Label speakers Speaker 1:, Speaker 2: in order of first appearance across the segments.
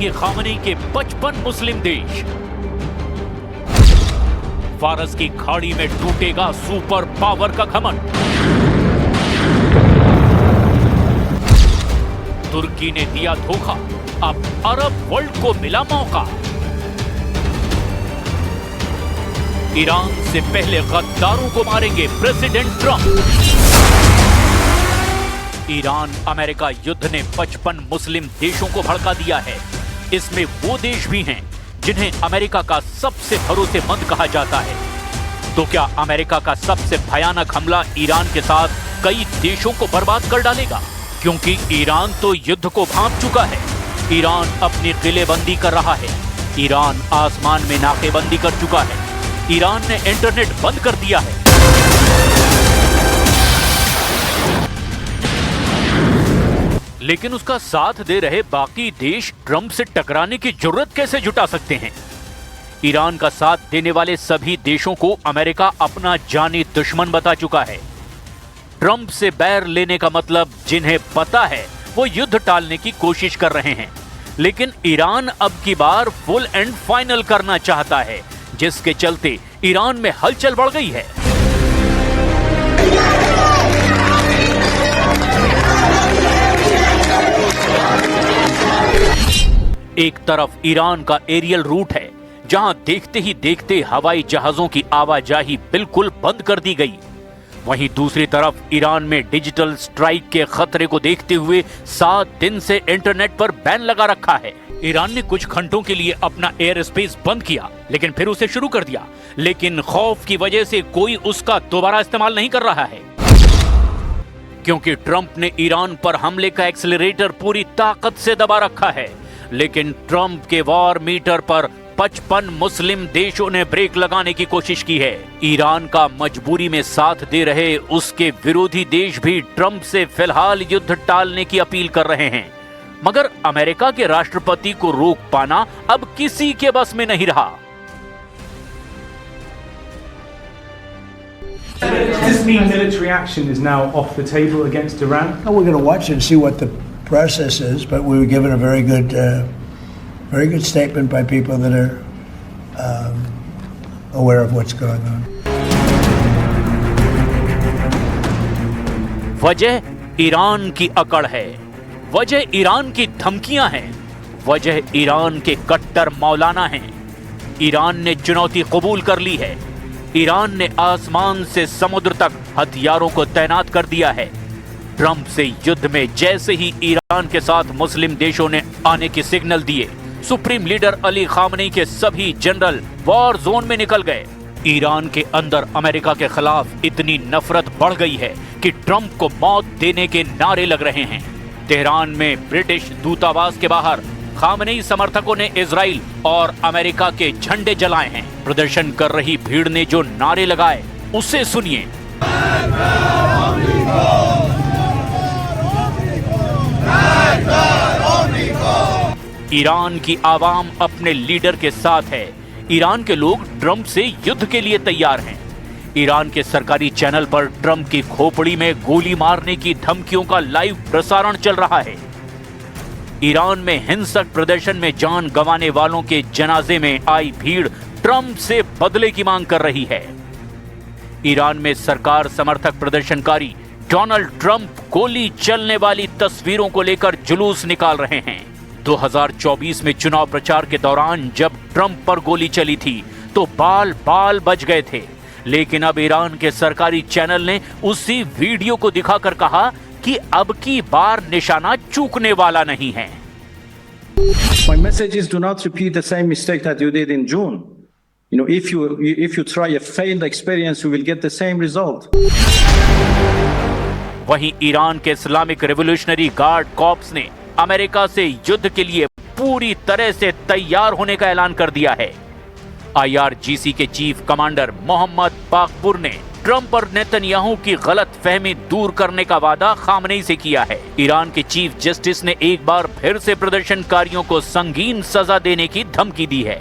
Speaker 1: बनेंगे खामनेई के 55 मुस्लिम देश। फारस की खाड़ी में टूटेगा सुपर पावर का घमंड। तुर्की ने दिया धोखा, अब अरब वर्ल्ड को मिला मौका। ईरान से पहले गद्दारों को मारेंगे प्रेसिडेंट ट्रंप। ईरान अमेरिका युद्ध ने 55 मुस्लिम देशों को भड़का दिया है। इसमें वो देश भी हैं जिन्हें अमेरिका का सबसे भरोसेमंद कहा जाता है। तो क्या अमेरिका का सबसे भयानक हमला ईरान के साथ कई देशों को बर्बाद कर डालेगा? क्योंकि ईरान तो युद्ध को भांप चुका है। ईरान अपनी किलेबंदी कर रहा है। ईरान आसमान में नाकेबंदी कर चुका है। ईरान ने इंटरनेट बंद कर दिया है। लेकिन उसका साथ दे रहे बाकी देश ट्रंप से टकराने की जरूरत कैसे जुटा सकते हैं? ईरान का साथ देने वाले सभी देशों को अमेरिका अपना जानी दुश्मन बता चुका है। ट्रंप से बैर लेने का मतलब जिन्हें पता है वो युद्ध टालने की कोशिश कर रहे हैं। लेकिन ईरान अब की बार फुल एंड फाइनल करना चाहता है, जिसके चलते ईरान में हलचल बढ़ गई है। एक तरफ ईरान का एरियल रूट है, जहां देखते ही देखते हवाई जहाजों की आवाजाही बिल्कुल बंद कर दी गई। वहीं दूसरी तरफ ईरान में डिजिटल स्ट्राइक के खतरे को देखते हुए 7 दिन से इंटरनेट पर बैन लगा रखा है। ईरान ने कुछ घंटों के लिए अपना एयर स्पेस बंद किया, लेकिन फिर उसे शुरू कर दिया। लेकिन खौफ की वजह से कोई उसका दोबारा इस्तेमाल नहीं कर रहा है, क्योंकि ट्रंप ने ईरान पर हमले का एक्सेलरेटर पूरी ताकत से दबा रखा है। लेकिन ट्रंप के वॉर मीटर पर 55 मुस्लिम देशों ने ब्रेक लगाने की कोशिश की है। ईरान का मजबूरी में साथ दे रहे उसके विरोधी देश भी ट्रंप से फिलहाल युद्ध टालने की अपील कर रहे हैं। मगर अमेरिका के राष्ट्रपति को रोक पाना अब किसी के बस में नहीं रहा।
Speaker 2: Does this mean military action is now off the table against Iran?
Speaker 3: Well, we're going to watch and see what the process is, but we were given a very good statement by people that are aware of what's going on.
Speaker 1: वजह Iran की अकड़ है, वजह Iran की धमकियां हैं, वजह Iran के कट्टर मौलाना हैं। ईरान ने चुनौती कबूल कर ली है। ईरान ने आसमान से समुद्र तक हथियारों को तैनात कर दिया है। ट्रंप से युद्ध में जैसे ही ईरान के साथ मुस्लिम देशों ने आने के सिग्नल दिए, सुप्रीम लीडर अली खामनेई के सभी जनरल वॉर जोन में निकल गए। ईरान के अंदर अमेरिका के खिलाफ इतनी नफरत बढ़ गई है कि ट्रंप को मौत देने के नारे लग रहे हैं। तेहरान में ब्रिटिश दूतावास के बाहर खामनेई समर्थकों ने इजराइल और अमेरिका के झंडे जलाए हैं। प्रदर्शन कर रही भीड़ ने जो नारे लगाए उसे सुनिए। ईरान की आवाम अपने लीडर के साथ है। ईरान के लोग ट्रंप से युद्ध के लिए तैयार हैं। ईरान के सरकारी चैनल पर ट्रंप की खोपड़ी में गोली मारने की धमकियों का लाइव प्रसारण चल रहा है। ईरान में हिंसक प्रदर्शन में जान गंवाने वालों के जनाजे में आई भीड़ ट्रंप से बदले की मांग कर रही है। ईरान में सरकार समर्थक प्रदर्शनकारी डोनाल्ड ट्रंप गोली चलने वाली तस्वीरों को लेकर जुलूस निकाल रहे हैं। 2024 में चुनाव प्रचार के दौरान जब ट्रंप पर गोली चली थी तो बाल बाल बच गए थे। लेकिन अब ईरान के सरकारी चैनल ने उसी वीडियो को दिखाकर कहा कि अब की बार निशाना चूकने वाला नहीं है।
Speaker 4: My message is do not repeat the same mistake that you did in June. You know, if you try a failed experience, you will get the same result.
Speaker 1: वहीं ईरान के इस्लामिक रिवॉल्यूशनरी गार्ड कॉर्प्स ने America से युद्ध के लिए पूरी तरह से तैयार होने का ऐलान कर दिया है। IRGC के चीफ कमांडर मोहम्मद बाकपुर ने ट्रंप और नेतन्याहू की गलत फहमी दूर करने का वादा खामनेई से किया है। ईरान के चीफ जस्टिस ने एक बार फिर से प्रदर्शनकारियों को संगीन सजा देने की धमकी दी है।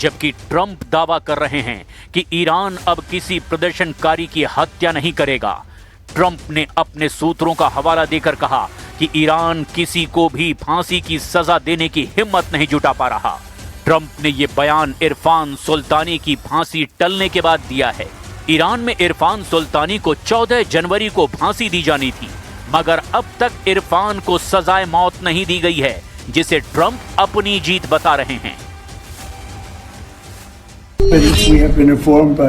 Speaker 1: जबकि ट्रंप दावा कर रहे हैं कि ईरान अब किसी प्रदर्शनकारी की हत्या नहीं करेगा। ट्रंप ने अपने सूत्रों का हवाला देकर कहा कि ईरान किसी को भी फांसी की सजा देने की हिम्मत नहीं जुटा पा रहा। ट्रंप ने ये बयान इरफान सुल्तानी की फांसी टलने के बाद दिया है। ईरान में इरफान सुल्तानी को 14 जनवरी को फांसी दी जानी थी, मगर अब तक इरफान को सजाए मौत नहीं दी गई है, जिसे ट्रंप अपनी जीत बता रहे हैं।
Speaker 3: We have been informed by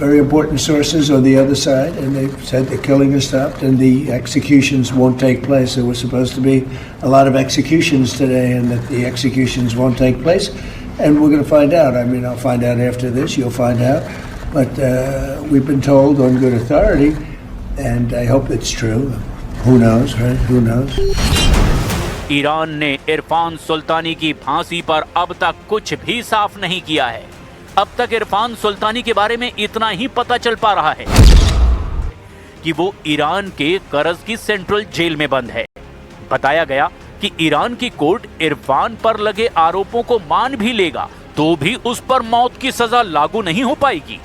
Speaker 3: very important sources on the other side, and they've said the killing has stopped and the executions won't take place. There were supposed to be a lot of executions today, and that the executions won't take place. And we're going to find out. I mean, I'll find out after this. You'll find out. But we've been told on good authority, and I hope it's true. Who knows, right? Who knows?
Speaker 1: Iran ने इरफान सुल्तानी की फांसी पर अब तक कुछ भी साफ नहीं किया है। अब तक इरफान सुल्तानी के बारे में इतना ही पता चल पा रहा है कि वो ईरान के करज की सेंट्रल जेल में बंद है। बताया गया कि ईरान की कोर्ट इरफान पर लगे आरोपों को मान भी लेगा तो भी उस पर मौत की सजा लागू नहीं हो पाएगी।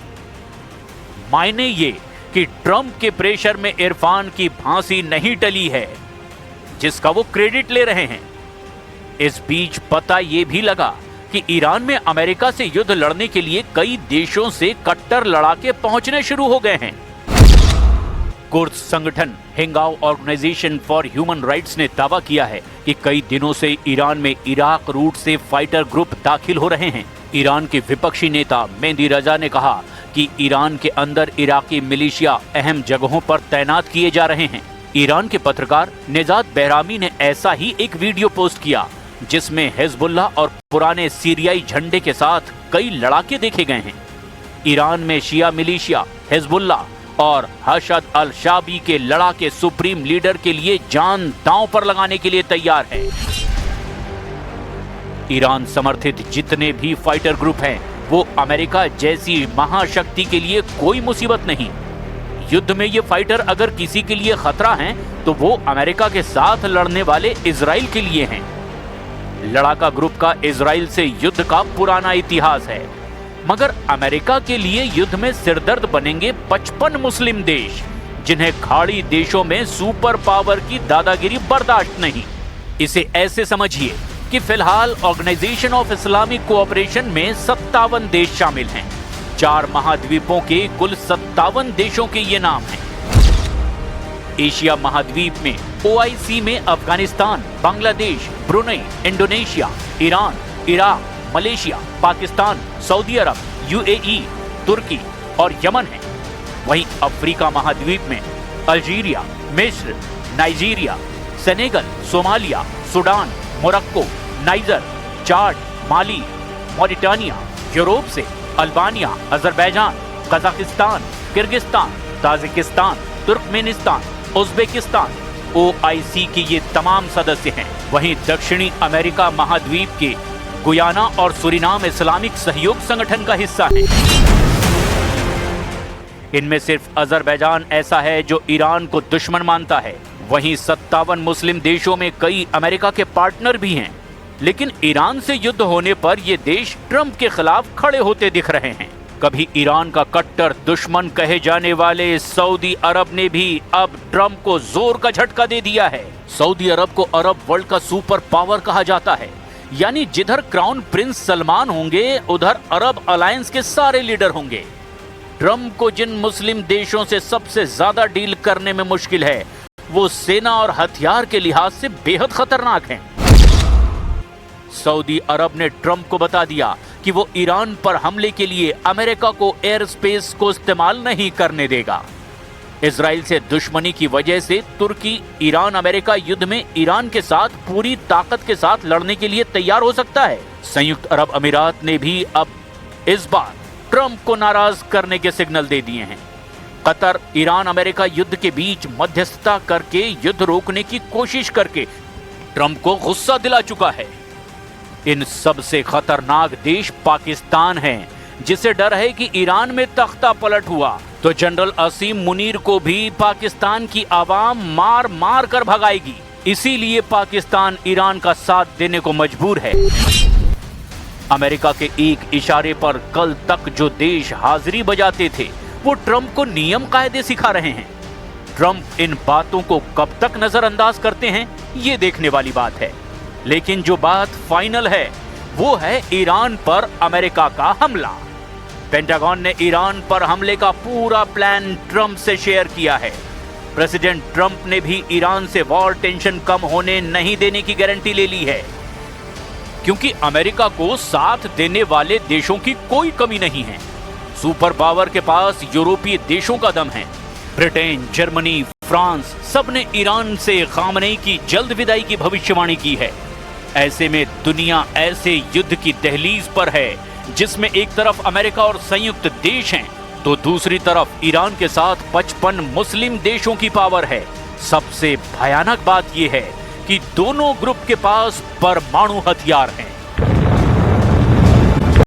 Speaker 1: मायने ये कि ट्रंप के प्रेशर में इरफान की फांसी नहीं टली है, जिसका वो क्रेडिट ले रहे हैं। इस बीच पता ये भी लगा कि ईरान में अमेरिका से युद्ध लड़ने के लिए कई देशों से कट्टर लड़ाके पहुंचने शुरू हो गए हैं। कुर्द संगठन हिंगाव ऑर्गेनाइजेशन फॉर ह्यूमन राइट्स ने दावा किया है कि कई दिनों से ईरान में इराक रूट से फाइटर ग्रुप दाखिल हो रहे हैं। ईरान के विपक्षी नेता मेहदी रजा ने कहा कि ईरान के अंदर इराकी मिलिशिया अहम जगहों पर तैनात किए जा रहे हैं। ईरान के पत्रकार निजात बहरामी ने ऐसा ही एक वीडियो पोस्ट किया, जिसमें हिजबुल्लाह और पुराने सीरियाई झंडे के साथ कई लड़ाके देखे गए हैं। ईरान में शिया मिलिशिया हिजबुल्लाह और हशद अल शाबी के लड़ाके सुप्रीम लीडर के लिए जान दांव पर लगाने के लिए तैयार है। ईरान समर्थित जितने भी फाइटर ग्रुप हैं, वो अमेरिका जैसी महाशक्ति के लिए कोई मुसीबत नहीं। युद्ध में ये फाइटर अगर किसी के लिए खतरा हैं, तो वो अमेरिका के साथ लड़ने वाले इजराइल के लिए हैं। लड़ाका ग्रुप का इजराइल से युद्ध का पुराना इतिहास है, मगर अमेरिका के लिए युद्ध में सिरदर्द बनेंगे 55 मुस्लिम देश, जिन्हें खाड़ी देशों में सुपर पावर की दादागिरी बर्दाश्त नहीं। इसे ऐसे समझिए कि फिलहाल ऑर्गेनाइजेशन ऑफ इस्लामिक कोऑपरेशन में 57 देश शामिल हैं। 4 महाद्वीपों के कुल 57 देशों के ये नाम हैं। एशिया महाद्वीप में OIC में Afghanistan, Bangladesh, Brunei, Indonesia, Iran, Iraq, Malaysia, Pakistan, Saudi Arab, UAE, तुर्की और यमन है। वहीं अफ्रीका महाद्वीप में अल्जीरिया, मिस्र, Nigeria, Senegal, Somalia, Sudan, Morocco, Niger, Chad, Mali, Mauritania, Europe से Albania, Azerbaijan, Kazakhstan, Kyrgyzstan, Tajikistan, Turkmenistan, Uzbekistan OIC के ये तमाम सदस्य हैं। वहीं दक्षिणी अमेरिका महाद्वीप के गुयाना और सुरिनाम इस्लामिक सहयोग संगठन का हिस्सा है। इनमें सिर्फ अजरबैजान ऐसा है जो ईरान को दुश्मन मानता है। वहीं 57 मुस्लिम देशों में कई अमेरिका के पार्टनर भी हैं, लेकिन ईरान से युद्ध होने पर ये देश ट्रंप के खिलाफ खड़े होते दिख रहे हैं। कभी ईरान का कट्टर दुश्मन कहे जाने वाले सऊदी अरब ने भी अब ट्रंप को जोर का झटका दे दिया है। सऊदी अरब को अरब वर्ल्ड का सुपर पावर कहा जाता है, यानी जिधर क्राउन प्रिंस सलमान होंगे उधर अरब अलायंस के सारे लीडर होंगे। ट्रंप को जिन मुस्लिम देशों से सबसे ज्यादा डील करने में मुश्किल है, वो सेना और हथियार के लिहाज से बेहद खतरनाक हैं। सऊदी अरब ने ट्रंप को बता दिया कि वो ईरान पर हमले के लिए अमेरिका को एयर स्पेस को इस्तेमाल नहीं करने देगा। इजराइल से दुश्मनी की वजह से तुर्की ईरान अमेरिका युद्ध में ईरान के साथ पूरी ताकत के साथ लड़ने के लिए तैयार हो सकता है। संयुक्त अरब अमीरात ने भी अब इस बार ट्रंप को नाराज करने के सिग्नल दे दिए हैं। कतर ईरान अमेरिका युद्ध के बीच मध्यस्थता करके युद्ध रोकने की कोशिश करके ट्रंप को गुस्सा दिला चुका है। इन सबसे खतरनाक देश पाकिस्तान है, जिसे डर है कि ईरान में तख्ता पलट हुआ तो जनरल असीम मुनीर को भी पाकिस्तान की आवाम मार मार कर भगाएगी। इसीलिए पाकिस्तान ईरान का साथ देने को मजबूर है। अमेरिका के एक इशारे पर कल तक जो देश हाजिरी बजाते थे वो ट्रंप को नियम कायदे सिखा रहे हैं। ट्रंप इन बातों को कब तक नजरअंदाज करते हैं ये देखने वाली बात है। लेकिन जो बात फाइनल है वो है ईरान पर अमेरिका का हमला। पेंटागन ने ईरान पर हमले का पूरा प्लान ट्रंप से शेयर किया है। प्रेसिडेंट ट्रंप ने भी ईरान से वॉर टेंशन कम होने नहीं देने की गारंटी ले ली है, क्योंकि अमेरिका को साथ देने वाले देशों की कोई कमी नहीं है। सुपर पावर के पास यूरोपीय देशों का दम है। ब्रिटेन, जर्मनी, फ्रांस सबने ईरान से खामनेई की जल्द विदाई की भविष्यवाणी की है। ऐसे में दुनिया ऐसे युद्ध की दहलीज पर है जिसमें एक तरफ अमेरिका और संयुक्त देश हैं तो दूसरी तरफ ईरान के साथ 55 मुस्लिम देशों की पावर है। सबसे भयानक बात यह है कि दोनों ग्रुप के पास परमाणु हथियार हैं।